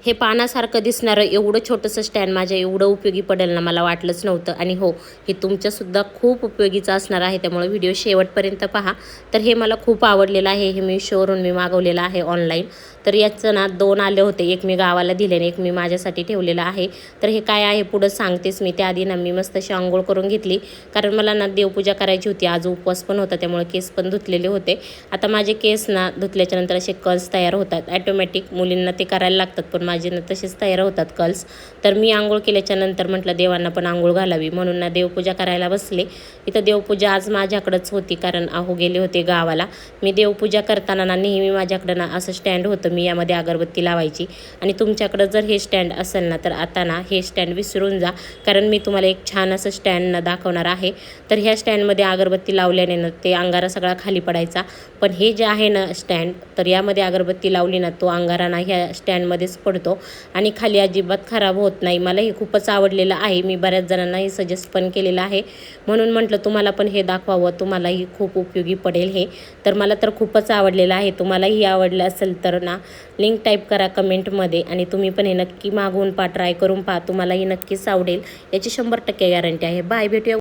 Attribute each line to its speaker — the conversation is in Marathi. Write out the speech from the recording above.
Speaker 1: हे पानासारखं दिसणारं एवढं छोटंसं स्टँड माझ्या एवढं उपयोगी पडेल ना मला वाटलंच नव्हतं. आणि हो, हे तुमच्यासुद्धा खूप उपयोगीचं असणार आहे, त्यामुळे व्हिडिओ शेवटपर्यंत पहा. तर हे मला खूप आवडलेलं आहे. हे Meeshoवरून मी मागवलेलं आहे ऑनलाईन. तर याचं ना 2 आले होते, एक मी गावाला दिले आणि एक मी माझ्यासाठी ठेवलेलं आहे. तर हे काय आहे पुढं सांगतेच मी. त्याआधी ना मी मस्त अशी अंघोळ करून घेतली, कारण मला ना देवपूजा करायची होती. आज उपवास पण होता, त्यामुळे केस पण धुतलेले होते. आता माझे केस ना धुतल्याच्यानंतर असे कर्ल्स तयार होतात ॲटोमॅटिक. मुलींना ते करायला लागतात, पण माझे ना तसेच तयार होतात कर्ल्स. तर मी आंघोळ केल्याच्यानंतर म्हटलं देवांना पण आंघोळ घालावी, म्हणून ना देवपूजा करायला बसले. इथं देवपूजा आज माझ्याकडंच होती, कारण अहो गेले होते गावाला. मी देवपूजा करताना ना नेहमी माझ्याकडं ना असं स्टँड होतं, मी यामध्ये अगरबत्ती लावायची. आणि तुमच्याकडं जर हे स्टँड असेल ना, तर आता ना हे स्टँड विसरून जा, कारण मी तुम्हाला एक छान असं स्टँड ना दाखवणार आहे. तर ह्या स्टँडमध्ये अगरबत्ती लावल्याने ना ते अंगारा सगळा खाली पडायचा. पण हे जे आहे ना स्टँड, तर यामध्ये अगरबत्ती लावली ना तो अंगारा ना ह्या स्टँडमध्येच पडतो आणि खाली अजिबात खराब होत नाही. मला हे खूपच आवडलेलं आहे. मी बऱ्याच जणांना हे सजेस्ट पण केलेलं आहे, म्हणून म्हटलं तुम्हाला पण हे दाखवावं, तुम्हालाही खूप उपयोगी पडेल हे. तर मला तर खूपच आवडलेलं आहे. तुम्हालाही आवडलं असेल तर ना लिंक टाईप करा कमेंटमध्ये, आणि तुम्ही पण हे नक्की मागवून पहा, ट्राय करून पहा, तुम्हालाही नक्कीच आवडेल. याची 100% गॅरंटी आहे. बाय, भेटूया.